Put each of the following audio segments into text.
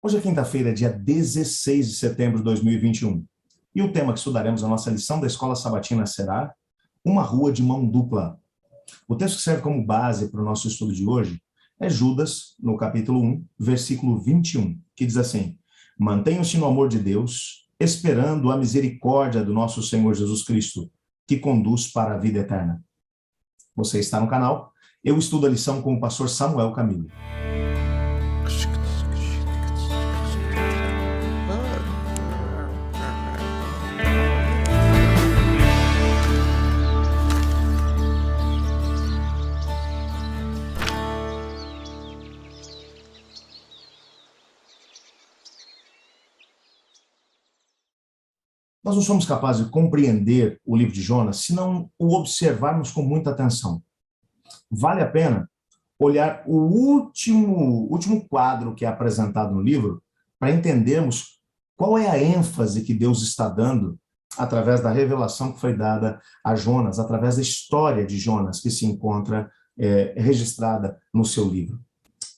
Hoje é quinta-feira, dia 16 de setembro de 2021. E o tema que estudaremos na nossa lição da Escola Sabatina será Uma Rua de Mão Dupla. O texto que serve como base para o nosso estudo de hoje é Judas, no capítulo 1, versículo 21, que diz assim: Mantenham-se no amor de Deus, esperando a misericórdia do nosso Senhor Jesus Cristo, que conduz para a vida eterna. Você está no canal, eu estudo a lição com o pastor Samuel Camilo. Nós não somos capazes de compreender o livro de Jonas se não o observarmos com muita atenção. Vale a pena olhar o último quadro que é apresentado no livro para entendermos qual é a ênfase que Deus está dando através da revelação que foi dada a Jonas, através da história de Jonas que se encontra registrada no seu livro.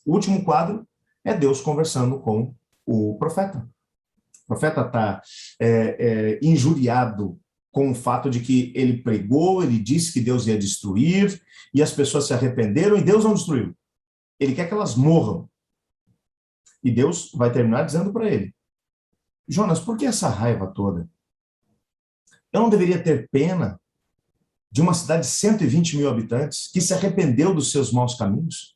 O último quadro é Deus conversando com o profeta. O profeta está injuriado com o fato de que ele pregou, ele disse que Deus ia destruir, e as pessoas se arrependeram, e Deus não destruiu. Ele quer que elas morram. E Deus vai terminar dizendo para ele: Jonas, por que essa raiva toda? Eu não deveria ter pena de uma cidade de 120 mil habitantes que se arrependeu dos seus maus caminhos?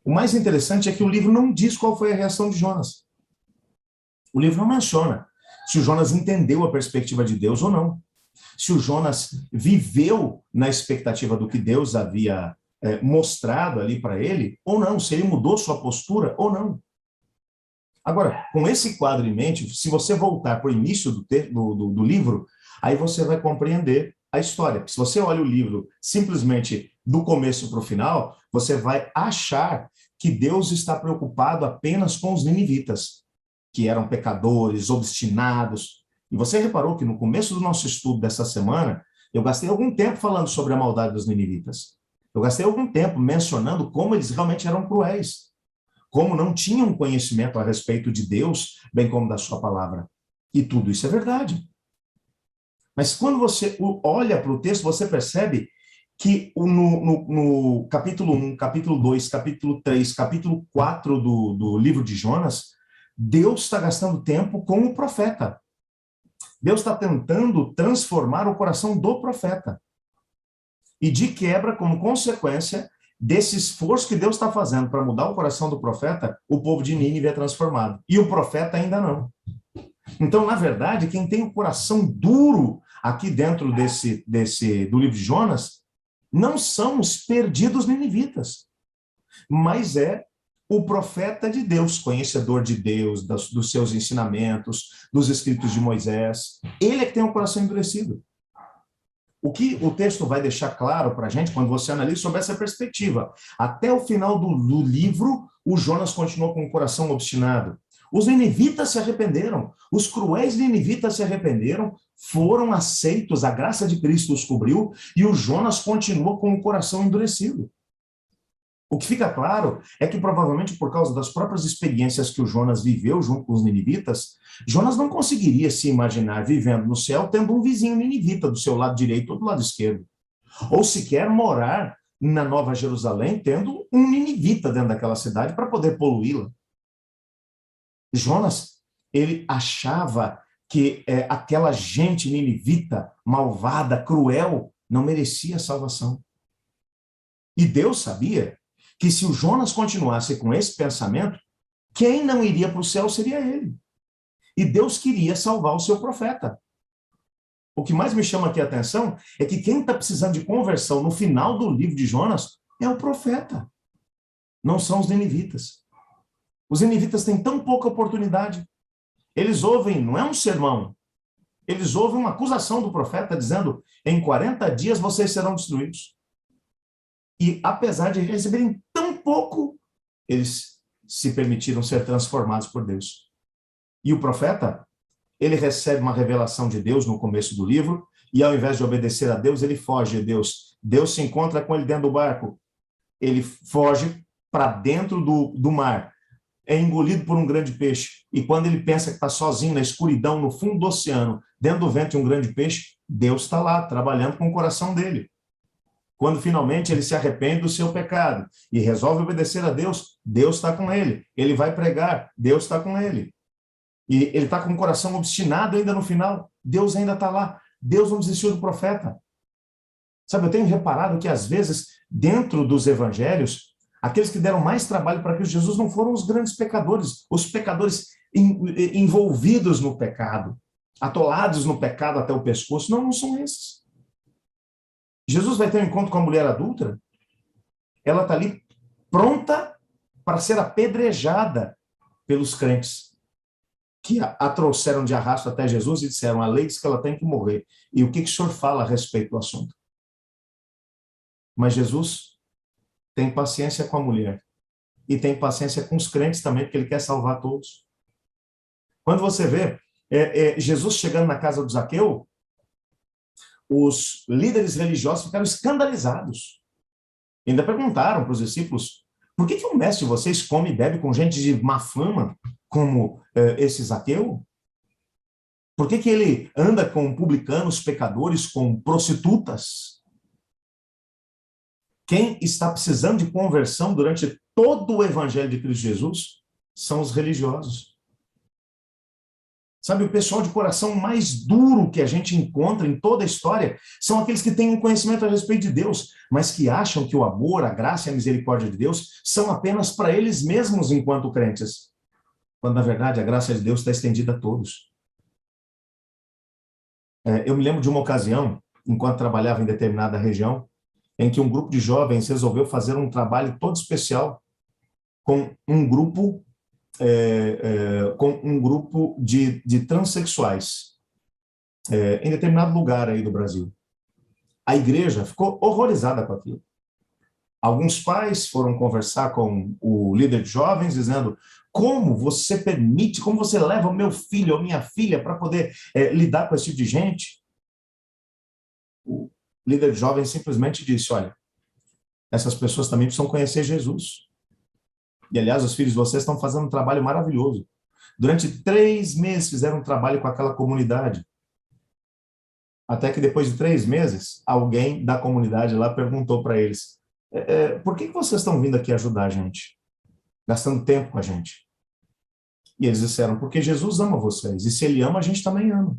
O mais interessante é que o livro não diz qual foi a reação de Jonas. O livro não menciona se o Jonas entendeu a perspectiva de Deus ou não. Se o Jonas viveu na expectativa do que Deus havia mostrado ali para ele, ou não. Se ele mudou sua postura ou não. Agora, com esse quadro em mente, se você voltar para o início do livro, aí você vai compreender a história. Se você olha o livro simplesmente do começo para o final, você vai achar que Deus está preocupado apenas com os ninivitas, que eram pecadores, obstinados. E você reparou que no começo do nosso estudo dessa semana, eu gastei algum tempo falando sobre a maldade dos ninivitas. Eu gastei algum tempo mencionando como eles realmente eram cruéis, como não tinham conhecimento a respeito de Deus, bem como da sua palavra. E tudo isso é verdade. Mas quando você olha para o texto, você percebe que no capítulo 1, capítulo 2, capítulo 3, capítulo 4 do livro de Jonas, Deus está gastando tempo com o profeta. Deus está tentando transformar o coração do profeta. E de quebra, como consequência desse esforço que Deus está fazendo para mudar o coração do profeta, o povo de Nínive é transformado. E o profeta ainda não. Então, na verdade, quem tem o coração duro aqui dentro do livro de Jonas não são os perdidos ninivitas, mas é o profeta de Deus, conhecedor de Deus, dos seus ensinamentos, dos escritos de Moisés. Ele é que tem o coração endurecido. O que o texto vai deixar claro para a gente, quando você analisa sobre essa perspectiva, até o final do livro, o Jonas continuou com o coração obstinado. Os ninivitas se arrependeram, os cruéis ninivitas se arrependeram, foram aceitos, a graça de Cristo os cobriu, e o Jonas continuou com o coração endurecido. O que fica claro é que, provavelmente, por causa das próprias experiências que o Jonas viveu junto com os ninivitas, Jonas não conseguiria se imaginar vivendo no céu tendo um vizinho ninivita do seu lado direito ou do lado esquerdo. Ou sequer morar na Nova Jerusalém tendo um ninivita dentro daquela cidade para poder poluí-la. Jonas, ele achava que aquela gente ninivita, malvada, cruel, não merecia salvação. E Deus sabia que se o Jonas continuasse com esse pensamento, quem não iria para o céu seria ele. E Deus queria salvar o seu profeta. O que mais me chama aqui a atenção é que quem está precisando de conversão no final do livro de Jonas é o profeta. Não são os ninivitas. Os ninivitas têm tão pouca oportunidade. Eles ouvem, não é um sermão, eles ouvem uma acusação do profeta dizendo: em 40 dias vocês serão destruídos. E apesar de receberem tão pouco, eles se permitiram ser transformados por Deus. E o profeta, ele recebe uma revelação de Deus no começo do livro, e ao invés de obedecer a Deus, ele foge de Deus. Deus se encontra com ele dentro do barco. Ele foge para dentro do mar. é engolido por um grande peixe, e quando ele pensa que está sozinho na escuridão, no fundo do oceano, dentro do ventre de um grande peixe, Deus está lá, trabalhando com o coração dele. Quando finalmente ele se arrepende do seu pecado e resolve obedecer a Deus, Deus está com ele. Ele vai pregar, Deus está com ele. E ele está com o coração obstinado ainda no final, Deus ainda está lá. Deus não desistiu do profeta. Sabe, eu tenho reparado que às vezes, dentro dos evangelhos, aqueles que deram mais trabalho para Cristo Jesus não foram os grandes pecadores, os pecadores envolvidos no pecado, atolados no pecado até o pescoço. Não, não são esses. Jesus vai ter um encontro com a mulher adúltera, ela está ali pronta para ser apedrejada pelos crentes, que a trouxeram de arrasto até Jesus e disseram, a lei diz que ela tem que morrer. E o que o senhor fala a respeito do assunto? Mas Jesus tem paciência com a mulher e tem paciência com os crentes também, porque ele quer salvar todos. Quando você vê Jesus chegando na casa do Zaqueu, os líderes religiosos ficaram escandalizados. Ainda perguntaram para os discípulos, por que o mestre de vocês come e bebe com gente de má fama, como esse Zaqueu? Por que ele anda com publicanos, pecadores, com prostitutas? Quem está precisando de conversão durante todo o evangelho de Cristo Jesus são os religiosos. Sabe, o pessoal de coração mais duro que a gente encontra em toda a história são aqueles que têm um conhecimento a respeito de Deus, mas que acham que o amor, a graça e a misericórdia de Deus são apenas para eles mesmos enquanto crentes, quando na verdade a graça de Deus está estendida a todos. Eu me lembro de uma ocasião, enquanto trabalhava em determinada região, em que um grupo de jovens resolveu fazer um trabalho todo especial com um grupo de transexuais em determinado lugar aí do Brasil. A igreja ficou horrorizada com aquilo. Alguns pais foram conversar com o líder de jovens, dizendo, como você permite, como você leva o meu filho ou minha filha para poder lidar com esse tipo de gente? O líder de jovens simplesmente disse, olha, essas pessoas também precisam conhecer Jesus. E, aliás, os filhos de vocês estão fazendo um trabalho maravilhoso. Durante 3 meses fizeram um trabalho com aquela comunidade. Até que depois de 3 meses, alguém da comunidade lá perguntou para eles, por que vocês estão vindo aqui ajudar a gente? Gastando tempo com a gente? E eles disseram, porque Jesus ama vocês. E se ele ama, a gente também ama.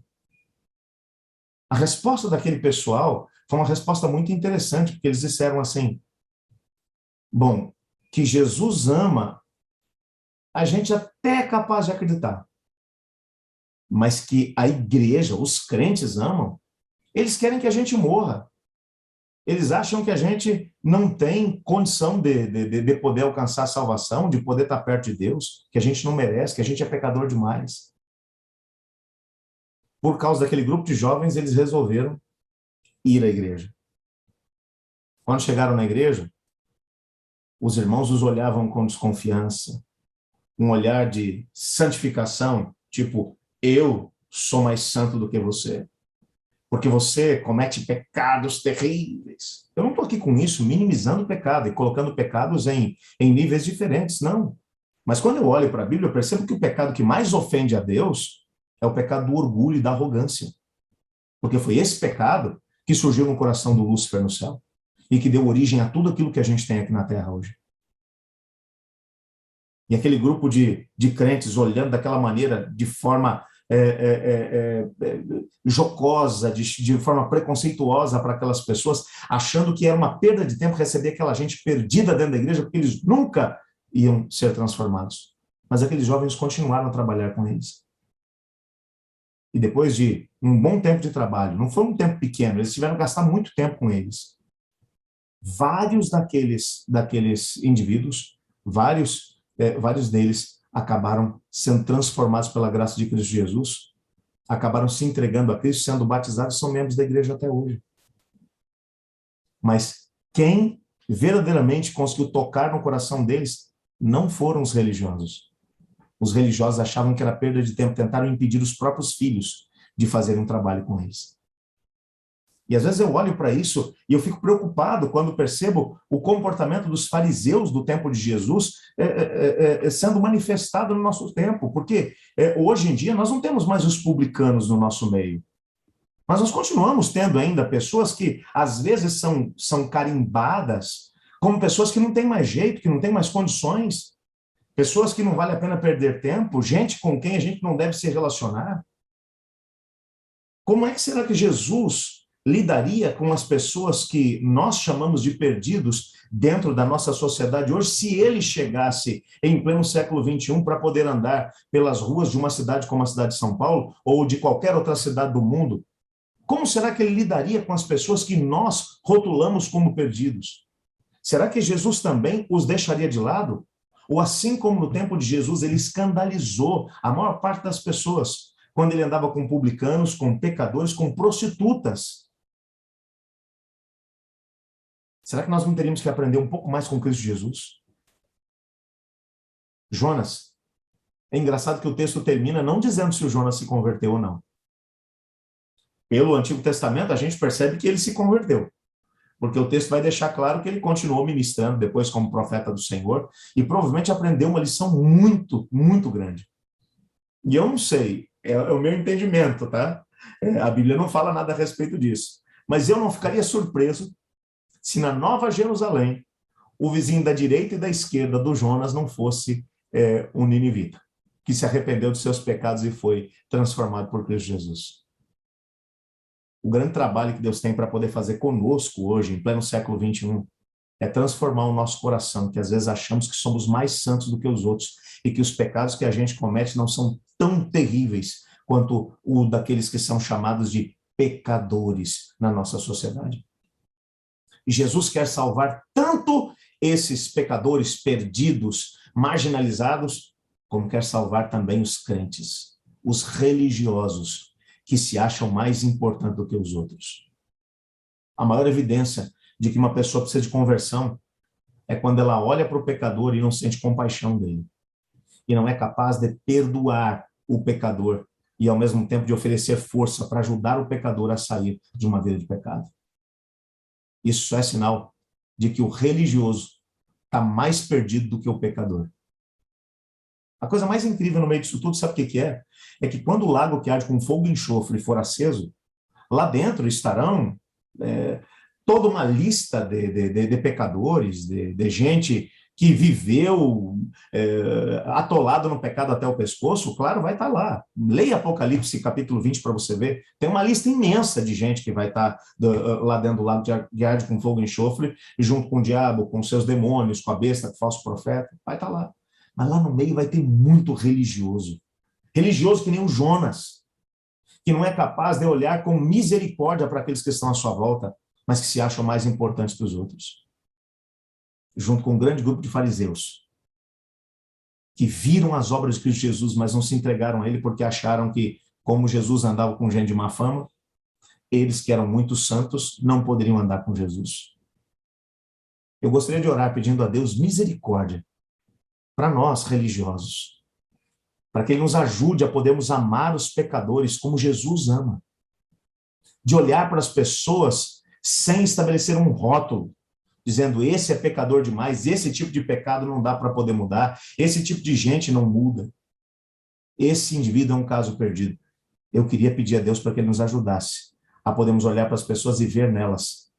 A resposta daquele pessoal foi uma resposta muito interessante, porque eles disseram assim, bom, que Jesus ama, a gente até é capaz de acreditar. Mas que a igreja, os crentes amam, eles querem que a gente morra. Eles acham que a gente não tem condição de poder alcançar a salvação, de poder estar perto de Deus, que a gente não merece, que a gente é pecador demais. Por causa daquele grupo de jovens, eles resolveram ir à igreja. Quando chegaram na igreja, os irmãos os olhavam com desconfiança, um olhar de santificação, tipo, eu sou mais santo do que você, porque você comete pecados terríveis. Eu não estou aqui com isso minimizando o pecado e colocando pecados em níveis diferentes, não. Mas quando eu olho para a Bíblia, eu percebo que o pecado que mais ofende a Deus é o pecado do orgulho e da arrogância. Porque foi esse pecado que surgiu no coração do Lúcifer no céu e que deu origem a tudo aquilo que a gente tem aqui na Terra hoje. E aquele grupo de crentes olhando daquela maneira, de forma jocosa, de forma preconceituosa para aquelas pessoas, achando que era uma perda de tempo receber aquela gente perdida dentro da igreja, porque eles nunca iam ser transformados. Mas aqueles jovens continuaram a trabalhar com eles. E depois de um bom tempo de trabalho, não foi um tempo pequeno, eles tiveram que gastar muito tempo com eles. Vários daqueles indivíduos, vários deles acabaram sendo transformados pela graça de Cristo Jesus, acabaram se entregando a Cristo, sendo batizados, são membros da igreja até hoje. Mas quem verdadeiramente conseguiu tocar no coração deles não foram os religiosos. Os religiosos achavam que era perda de tempo, tentaram impedir os próprios filhos de fazerem um trabalho com eles. E às vezes eu olho para isso e eu fico preocupado quando percebo o comportamento dos fariseus do tempo de Jesus sendo manifestado no nosso tempo, porque hoje em dia nós não temos mais os publicanos no nosso meio, mas nós continuamos tendo ainda pessoas que às vezes são carimbadas como pessoas que não têm mais jeito, que não têm mais condições, pessoas que não vale a pena perder tempo, gente com quem a gente não deve se relacionar. Como é que será que Jesus lidaria com as pessoas que nós chamamos de perdidos dentro da nossa sociedade hoje, se ele chegasse em pleno século XXI para poder andar pelas ruas de uma cidade como a cidade de São Paulo ou de qualquer outra cidade do mundo? Como será que ele lidaria com as pessoas que nós rotulamos como perdidos? Será que Jesus também os deixaria de lado? Ou assim como no tempo de Jesus, ele escandalizou a maior parte das pessoas quando ele andava com publicanos, com pecadores, com prostitutas? Será que nós não teríamos que aprender um pouco mais com Cristo Jesus? Jonas. É engraçado que o texto termina não dizendo se o Jonas se converteu ou não. Pelo Antigo Testamento, a gente percebe que ele se converteu, porque o texto vai deixar claro que ele continuou ministrando depois como profeta do Senhor e provavelmente aprendeu uma lição muito, muito grande. E eu não sei, é o meu entendimento, tá? A Bíblia não fala nada a respeito disso. Mas eu não ficaria surpreso se na Nova Jerusalém o vizinho da direita e da esquerda do Jonas não fosse um ninivita, que se arrependeu dos seus pecados e foi transformado por Cristo Jesus. O grande trabalho que Deus tem para poder fazer conosco hoje, em pleno século XXI, é transformar o nosso coração, que às vezes achamos que somos mais santos do que os outros e que os pecados que a gente comete não são tão terríveis quanto o daqueles que são chamados de pecadores na nossa sociedade. E Jesus quer salvar tanto esses pecadores perdidos, marginalizados, como quer salvar também os crentes, os religiosos, que se acham mais importantes do que os outros. A maior evidência de que uma pessoa precisa de conversão é quando ela olha para o pecador e não sente compaixão dele. E não é capaz de perdoar o pecador e, ao mesmo tempo, de oferecer força para ajudar o pecador a sair de uma vida de pecado. Isso é sinal de que o religioso está mais perdido do que o pecador. A coisa mais incrível no meio disso tudo, sabe o que é? É que quando o lago que arde com fogo e enxofre for aceso, lá dentro estarão toda uma lista de pecadores, de gente que viveu atolado no pecado até o pescoço. Claro, vai estar lá. Leia Apocalipse capítulo 20 para você ver. Tem uma lista imensa de gente que vai estar lá dentro do lago que arde com fogo e enxofre, junto com o diabo, com seus demônios, com a besta, com o falso profeta. Vai estar lá. Mas lá no meio vai ter muito religioso. Religioso que nem o Jonas, que não é capaz de olhar com misericórdia para aqueles que estão à sua volta, mas que se acham mais importantes que os outros. Junto com um grande grupo de fariseus, que viram as obras de Cristo Jesus, mas não se entregaram a ele porque acharam que, como Jesus andava com gente de má fama, eles que eram muito santos não poderiam andar com Jesus. Eu gostaria de orar pedindo a Deus misericórdia para nós, religiosos, para que Ele nos ajude a podermos amar os pecadores como Jesus ama, de olhar para as pessoas sem estabelecer um rótulo, dizendo esse é pecador demais, esse tipo de pecado não dá para poder mudar, esse tipo de gente não muda, esse indivíduo é um caso perdido. Eu queria pedir a Deus para que Ele nos ajudasse a podermos olhar para as pessoas e ver nelas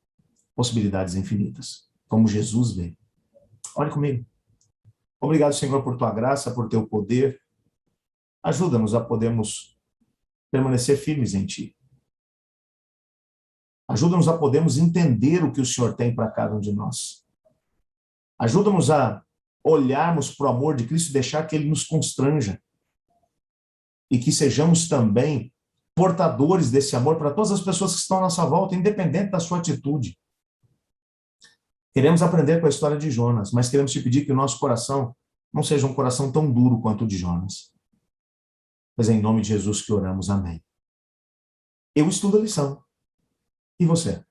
possibilidades infinitas, como Jesus vê. Olhe comigo. Obrigado, Senhor, por Tua graça, por Teu poder. Ajuda-nos a podermos permanecer firmes em Ti. Ajuda-nos a podermos entender o que o Senhor tem para cada um de nós. Ajuda-nos a olharmos para o amor de Cristo e deixar que Ele nos constranja. E que sejamos também portadores desse amor para todas as pessoas que estão à nossa volta, independente da sua atitude. Queremos aprender com a história de Jonas, mas queremos te pedir que o nosso coração não seja um coração tão duro quanto o de Jonas. Mas é em nome de Jesus que oramos. Amém. Eu estudo a lição. E você?